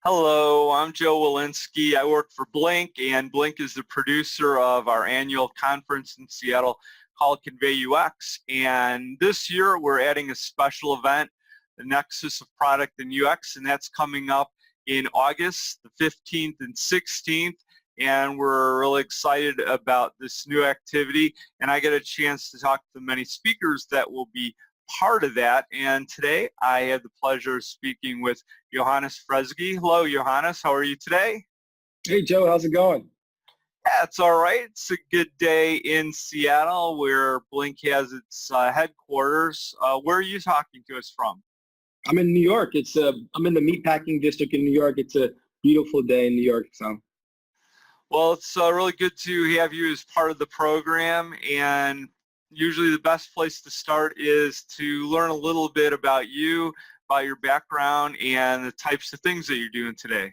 Hello, I'm Joe Walensky. I work for Blink, and Blink is the producer of our annual conference in Seattle called ConveyUX. And this year we're adding a special event, the Nexus of Product and UX, and that's coming up in August, the 15th and 16th. And we're really excited about this new activity. And I get a chance to talk to many speakers that will be part of that. And today I had the pleasure of speaking with Yohannes Frezgi. Hello, Yohannes. How are you today? Hey, Joe. How's it going? Yeah, it's all right. It's a good day in Seattle where Blink has its headquarters. Where are you talking to us from? I'm in New York. I'm in the meatpacking district in New York. It's a beautiful day in New York. So. Well, it's really good to have you as part of the program, and usually the best place to start is to learn a little bit about you, about your background, and the types of things that you're doing today.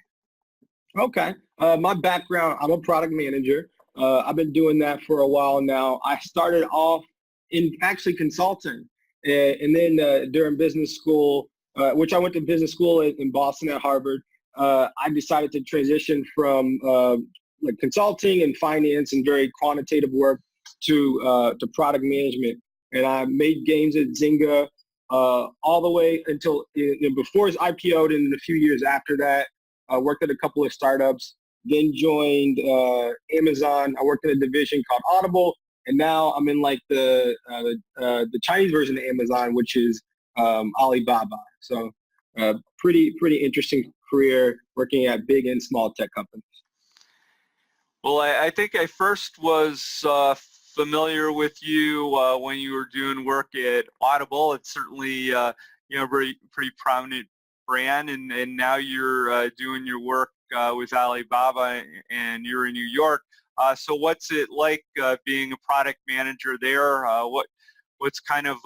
Okay. My background, I'm a product manager. I've been doing that for a while now. I started off in actually consulting, and then during business school, which I went to business school in Boston at Harvard, I decided to transition from like consulting and finance and very quantitative work to product management. And I made games at Zynga all the way until before it's IPO'd, and a few years after that. I worked at a couple of startups, then joined Amazon. I worked in a division called Audible, and now I'm in like the Chinese version of Amazon, which is Alibaba. So pretty interesting career working at big and small tech companies. Well, I think I first was familiar with you when you were doing work at Audible. It's certainly pretty prominent brand, and now you're doing your work with Alibaba, and you're in New York. So what's it like being a product manager there? What's kind of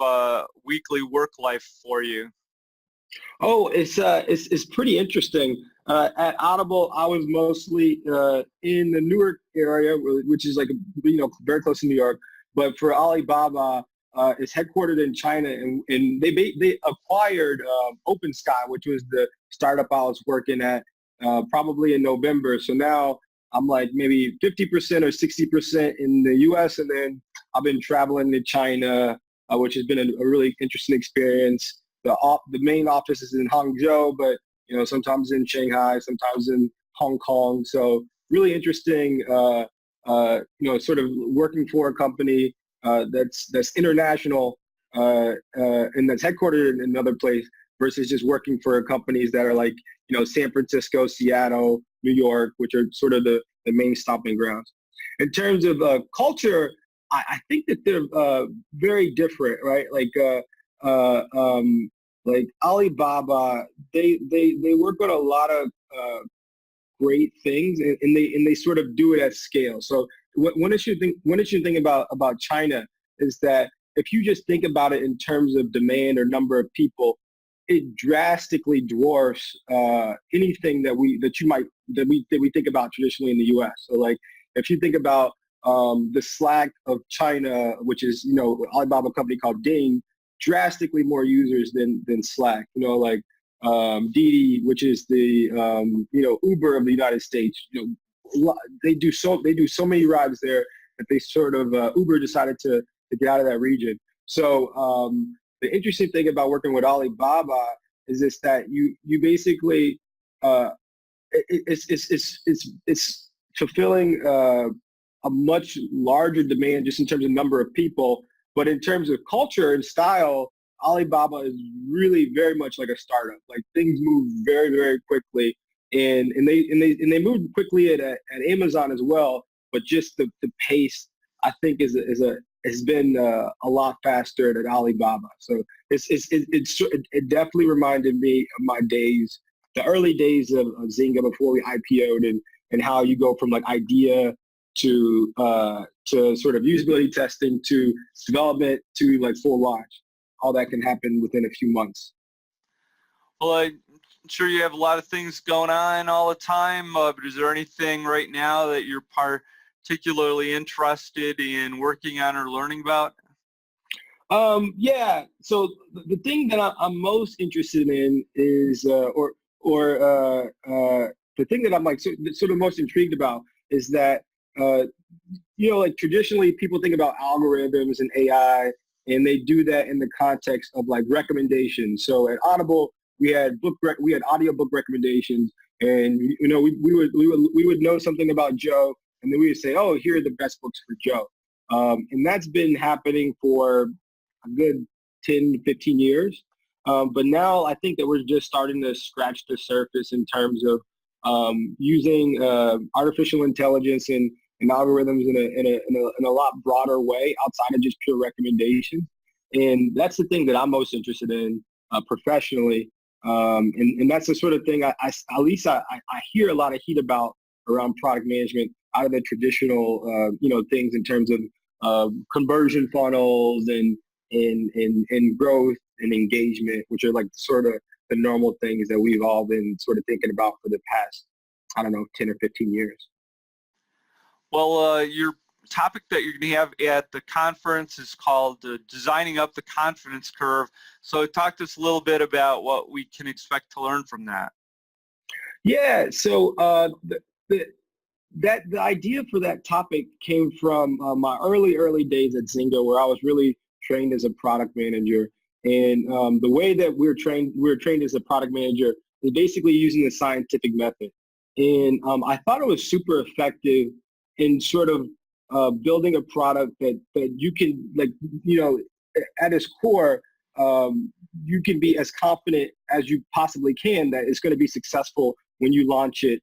weekly work life for you? Oh, it's pretty interesting. At Audible, I was mostly in the Newark area, which is like very close to New York. But for Alibaba, it's headquartered in China, and they acquired OpenSky, which was the startup I was working at, probably in November. So now I'm like maybe 50% or 60% in the U.S., and then I've been traveling to China, which has been a really interesting experience. The main office is in Hangzhou, but sometimes in Shanghai, sometimes in Hong Kong. So really interesting, sort of working for a company that's international and that's headquartered in another place versus just working for companies that are like San Francisco, Seattle, New York, which are sort of the main stomping grounds. In terms of culture, I think that they're very different, right? Like Alibaba, they work on a lot of great things, and they sort of do it at scale. So one interesting thing about China is that if you just think about it in terms of demand or number of people, it drastically dwarfs anything that we think about traditionally in the U.S. So like if you think about the Slack of China, which is Alibaba company called Ding, drastically more users than Slack. Didi, which is the Uber of the United States. They do so many rides there that they sort of Uber decided to get out of that region. So the interesting thing about working with Alibaba is this, that you basically it's fulfilling a much larger demand just in terms of number of people. But in terms of culture and style, Alibaba is really very much like a startup. Like things move very, very quickly, and they moved quickly at Amazon as well. But just the pace, I think, has been a lot faster at Alibaba. So it definitely reminded me of my days, the early days of Zynga before we IPO'd, and how you go from like idea to sort of usability testing to development to like full launch. All that can happen within a few months. Well, I'm sure you have a lot of things going on all the time, but is there anything right now that you're particularly interested in working on or learning about? Yeah. So the thing that I'm most interested in is, or the thing that I'm like sort of most intrigued about is that like traditionally people think about algorithms and AI, and they do that in the context of like recommendations. So at Audible, we had audiobook recommendations, and we would know something about Joe, and then we would say, oh, here are the best books for Joe, and that's been happening for a good 10 to 15 years. But now I think that we're just starting to scratch the surface in terms of using artificial intelligence and algorithms in a lot broader way outside of just pure recommendations. And that's the thing that I'm most interested in professionally. And that's the sort of thing I hear a lot of heat about around product management out of the traditional, things in terms of conversion funnels and growth and engagement, which are like sort of the normal things that we've all been sort of thinking about for the past, 10 or 15 years. Well, your topic that you're going to have at the conference is called Designing Up the Confidence Curve. So talk to us a little bit about what we can expect to learn from that. Yeah, so the idea for that topic came from my early days at Zynga, where I was really trained as a product manager. And the way that we were trained as a product manager is basically using the scientific method. And I thought it was super effective in sort of building a product that you can, at its core, you can be as confident as you possibly can that it's going to be successful when you launch it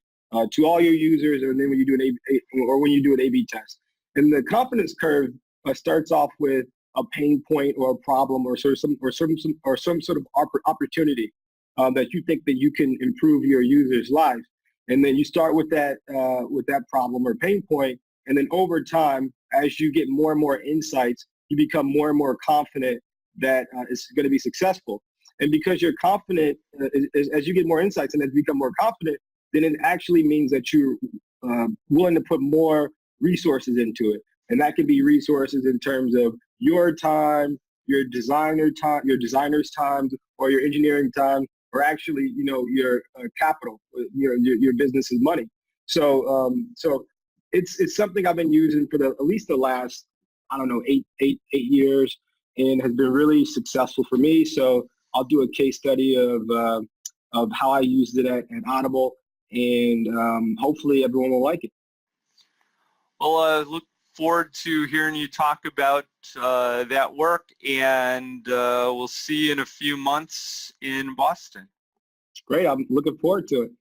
to all your users, or then when you do an A/B test. And the confidence curve starts off with a pain point or a problem or some sort of opportunity that you think that you can improve your users' lives. And then you start with that problem or pain point, and then over time, as you get more and more insights, you become more and more confident that it's going to be successful. And because you're confident, as you get more insights and as you become more confident, then it actually means that you're willing to put more resources into it. And that can be resources in terms of your time, your designer's time, or your engineering time, or actually, your capital, your business's money. So it's something I've been using for at least the last, 8 years, and has been really successful for me. So I'll do a case study of how I used it at Audible, and hopefully everyone will like it. Well, look forward to hearing you talk about that work, and we'll see you in a few months in Boston. Great. I'm looking forward to it.